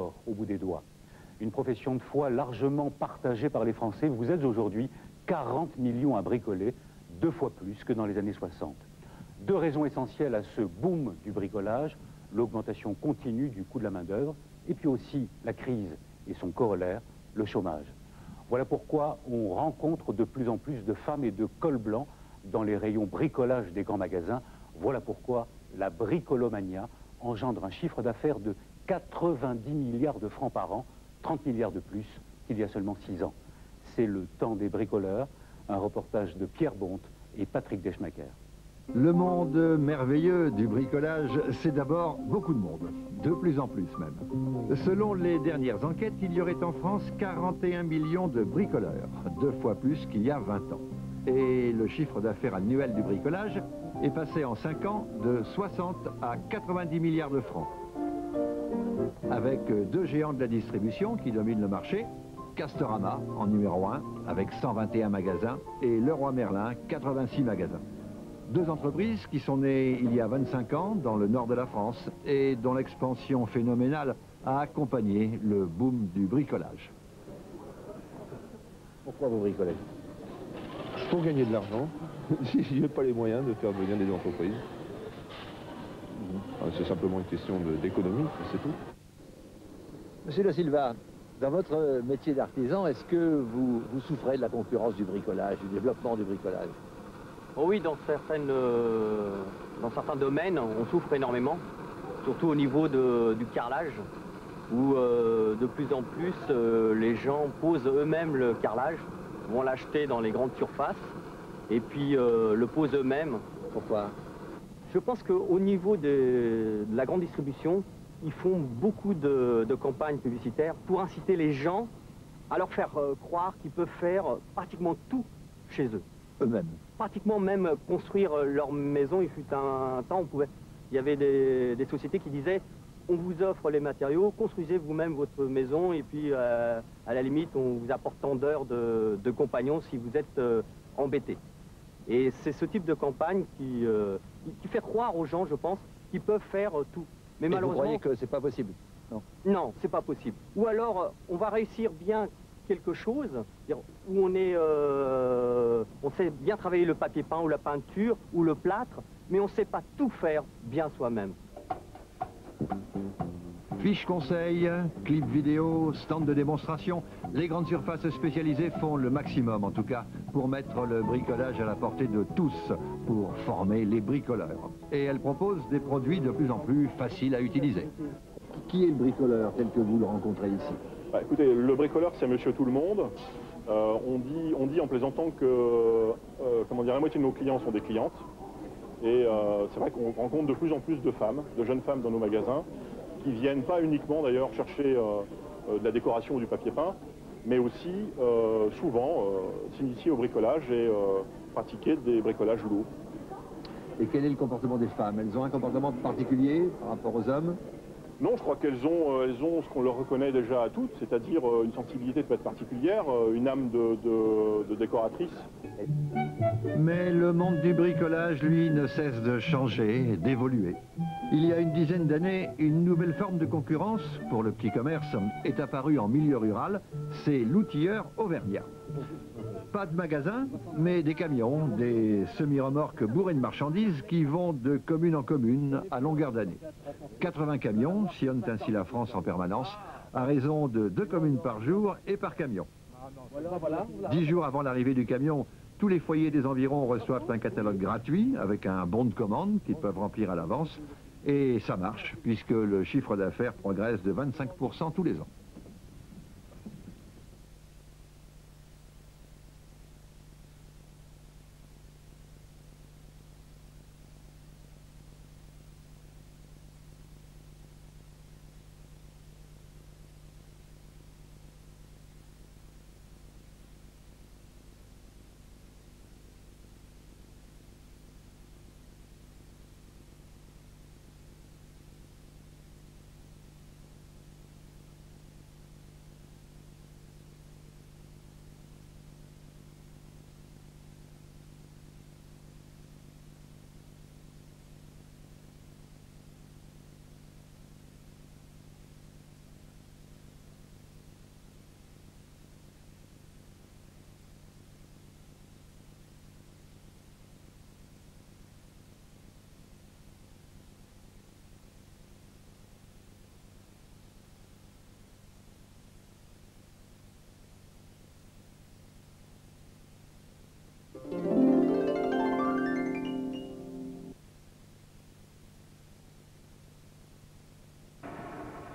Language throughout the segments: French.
or au bout des doigts. Une profession de foi largement partagée par les Français. Vous êtes aujourd'hui 40 millions à bricoler, 2 fois plus que dans les années 60. 2 raisons essentielles à ce boom du bricolage: l'augmentation continue du coût de la main-d'œuvre, et puis aussi la crise et son corollaire, le chômage. Voilà pourquoi on rencontre de plus en plus de femmes et de cols blancs dans les rayons bricolage des grands magasins. Voilà pourquoi la bricolomania engendre un chiffre d'affaires de 90 milliards de francs par an, 30 milliards de plus qu'il y a seulement 6 ans. C'est le temps des bricoleurs, un reportage de Pierre Bonte et Patrick Deschmaker. Le monde merveilleux du bricolage, c'est d'abord beaucoup de monde, de plus en plus même. Selon les dernières enquêtes, il y aurait en France 41 millions de bricoleurs, 2 fois plus qu'il y a 20 ans. Et le chiffre d'affaires annuel du bricolage est passé en 5 ans de 60 à 90 milliards de francs. Avec 2 géants de la distribution qui dominent le marché, Castorama en numéro 1 avec 121 magasins et Leroy Merlin, 86 magasins. 2 entreprises qui sont nées il y a 25 ans dans le nord de la France et dont l'expansion phénoménale a accompagné le boom du bricolage. Pourquoi vous bricolez? Pour gagner de l'argent, si je n'ai pas les moyens de faire venir des entreprises. C'est simplement une question d'économie, c'est tout. Monsieur Da Silva, dans votre métier d'artisan, est-ce que vous souffrez de la concurrence du bricolage, du développement du bricolage? Oh oui, dans certains domaines, on souffre énormément, surtout au niveau du carrelage, où de plus en plus les gens posent eux-mêmes le carrelage, vont l'acheter dans les grandes surfaces, et puis le posent eux-mêmes. Pourquoi? Je pense qu'au niveau de la grande distribution, ils font beaucoup de campagnes publicitaires pour inciter les gens à leur faire croire qu'ils peuvent faire pratiquement tout chez eux. Eux-mêmes. Pratiquement même construire leur maison. Il fut un temps, il y avait des sociétés qui disaient: on vous offre les matériaux, construisez vous-même votre maison, et puis à la limite on vous apporte tant d'heures de compagnons si vous êtes embêté. Et c'est ce type de campagne qui fait croire aux gens, je pense, qu'ils peuvent faire tout. Mais malheureusement, vous croyez que c'est pas possible? Non. Non, c'est pas possible. Ou alors on va réussir bien quelque chose, où on sait bien travailler le papier peint ou la peinture ou le plâtre, mais on ne sait pas tout faire bien soi-même. Fiches conseils, clips vidéo, stands de démonstration, les grandes surfaces spécialisées font le maximum en tout cas pour mettre le bricolage à la portée de tous, pour former les bricoleurs. Et elles proposent des produits de plus en plus faciles à utiliser. Qui est le bricoleur tel que vous le rencontrez ici? Bah, écoutez, le bricoleur, c'est monsieur tout le monde. On dit en plaisantant que la moitié de nos clients sont des clientes. Et c'est vrai qu'on rencontre de plus en plus de femmes, de jeunes femmes dans nos magasins, qui viennent pas uniquement d'ailleurs chercher de la décoration ou du papier peint, mais aussi souvent s'initier au bricolage et pratiquer des bricolages lourds. Et quel est le comportement des femmes? Elles ont un comportement particulier par rapport aux hommes? Non, je crois qu'elles ont ce qu'on leur reconnaît déjà à toutes, c'est-à-dire une sensibilité peut-être particulière, une âme de décoratrice. Mais le monde du bricolage, lui, ne cesse de changer, d'évoluer. Il y a une dizaine d'années, une nouvelle forme de concurrence pour le petit commerce est apparue en milieu rural, c'est l'outilleur auvergnat. Pas de magasin, mais des camions, des semi-remorques bourrées de marchandises qui vont de commune en commune à longueur d'année. 80 camions sillonnent ainsi la France en permanence, à raison de 2 communes par jour et par camion. 10 jours avant l'arrivée du camion, tous les foyers des environs reçoivent un catalogue gratuit avec un bon de commande qu'ils peuvent remplir à l'avance. Et ça marche, puisque le chiffre d'affaires progresse de 25% tous les ans.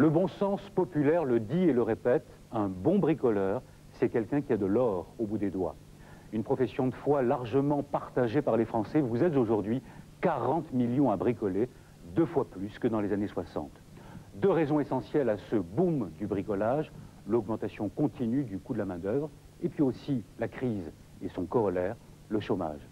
Le bon sens populaire le dit et le répète, un bon bricoleur, c'est quelqu'un qui a de l'or au bout des doigts. Une profession de foi largement partagée par les Français. Vous êtes aujourd'hui 40 millions à bricoler, 2 fois plus que dans les années 60. 2 raisons essentielles à ce boom du bricolage, l'augmentation continue du coût de la main-d'œuvre, et puis aussi la crise et son corollaire, le chômage.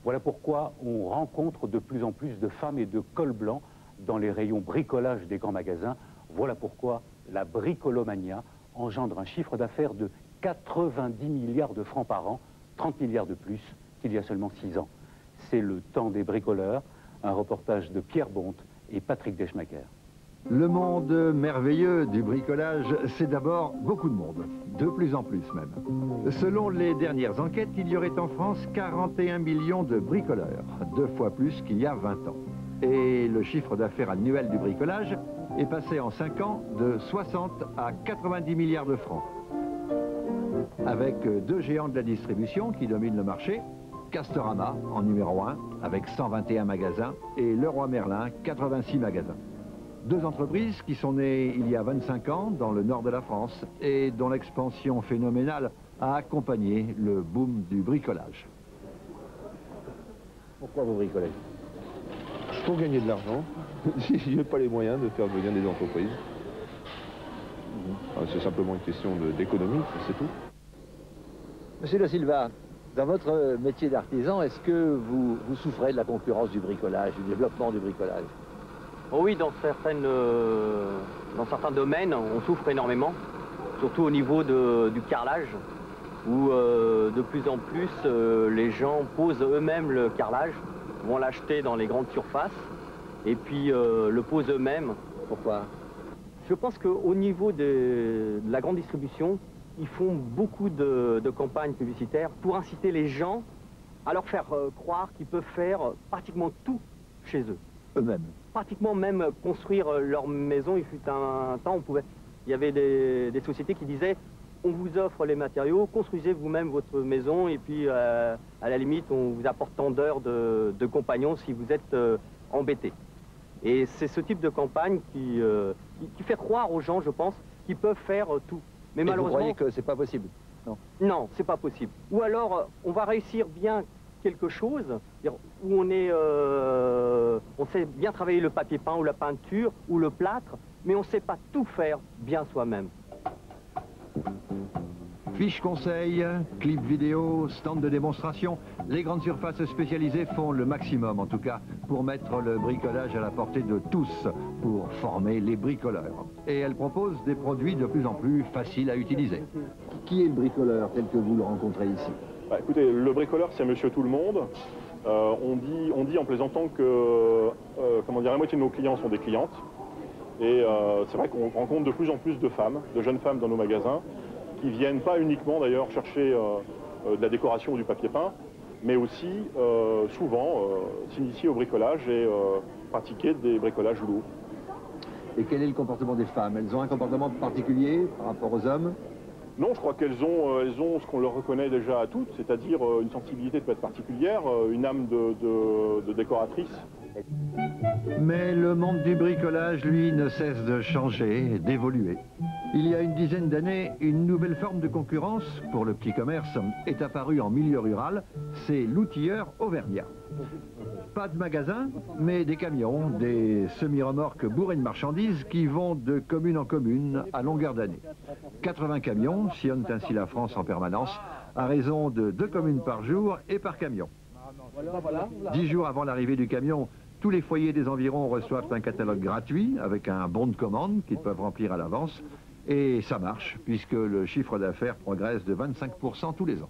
Voilà pourquoi on rencontre de plus en plus de femmes et de cols blancs dans les rayons bricolage des grands magasins. Voilà pourquoi la bricolomania engendre un chiffre d'affaires de 90 milliards de francs par an, 30 milliards de plus qu'il y a seulement 6 ans. C'est le temps des bricoleurs, un reportage de Pierre Bonte et Patrick Deschmaker. Le monde merveilleux du bricolage, c'est d'abord beaucoup de monde, de plus en plus même. Selon les dernières enquêtes, il y aurait en France 41 millions de bricoleurs, 2 fois plus qu'il y a 20 ans. Et le chiffre d'affaires annuel du bricolage est passé en 5 ans de 60 à 90 milliards de francs. Avec 2 géants de la distribution qui dominent le marché, Castorama en numéro 1 avec 121 magasins et Leroy Merlin, 86 magasins. 2 entreprises qui sont nées il y a 25 ans dans le nord de la France et dont l'expansion phénoménale a accompagné le boom du bricolage. Pourquoi vous bricolez? Pour gagner de l'argent. Je n'ai pas les moyens de faire venir des entreprises. C'est simplement une question d'économie, c'est tout. Monsieur Da Silva, dans votre métier d'artisan, est-ce que vous souffrez de la concurrence du bricolage, du développement du bricolage? Oh oui, dans certains domaines, on souffre énormément, surtout au niveau du carrelage, où de plus en plus les gens posent eux-mêmes le carrelage, vont l'acheter dans les grandes surfaces, et puis le posent eux-mêmes. Pourquoi? Je pense qu'au niveau de la grande distribution, ils font beaucoup de campagnes publicitaires pour inciter les gens à leur faire croire qu'ils peuvent faire pratiquement tout chez eux. Eux-mêmes. Pratiquement même construire leur maison. Il fut un temps, il y avait des sociétés qui disaient on vous offre les matériaux, construisez vous-même votre maison et puis à la limite on vous apporte tant d'heures de compagnons si vous êtes embêté. Et c'est ce type de campagne qui fait croire aux gens, je pense, qu'ils peuvent faire tout. Mais et malheureusement, vous croyez que c'est pas possible? Non. Non, c'est pas possible. Ou alors on va réussir bien quelque chose où on sait bien travailler le papier peint ou la peinture ou le plâtre, mais on ne sait pas tout faire bien soi-même. Fiches conseils, clips vidéo, stands de démonstration, les grandes surfaces spécialisées font le maximum en tout cas pour mettre le bricolage à la portée de tous, pour former les bricoleurs. Et elles proposent des produits de plus en plus faciles à utiliser. Qui est le bricoleur tel que vous le rencontrez ici? Bah, écoutez, le bricoleur c'est monsieur tout le monde. On dit en plaisantant que la moitié de nos clients sont des clientes. Et c'est vrai qu'on rencontre de plus en plus de femmes, de jeunes femmes dans nos magasins, qui viennent pas uniquement d'ailleurs chercher de la décoration ou du papier peint, mais aussi souvent s'initier au bricolage et pratiquer des bricolages lourds. Et quel est le comportement des femmes? Elles ont un comportement particulier par rapport aux hommes? Non, je crois qu'elles ont ce qu'on leur reconnaît déjà à toutes, c'est-à-dire une sensibilité peut-être particulière, une âme de décoratrice. Mais le monde du bricolage, lui, ne cesse de changer, d'évoluer. Il y a une dizaine d'années, une nouvelle forme de concurrence pour le petit commerce est apparue en milieu rural, c'est l'outilleur auvergnat. Pas de magasin, mais des camions, des semi-remorques bourrées de marchandises qui vont de commune en commune à longueur d'année. 80 camions sillonnent ainsi la France en permanence, à raison de 2 communes par jour et par camion. 10 jours avant l'arrivée du camion, tous les foyers des environs reçoivent un catalogue gratuit avec un bon de commande qu'ils peuvent remplir à l'avance. Et ça marche, puisque le chiffre d'affaires progresse de 25% tous les ans.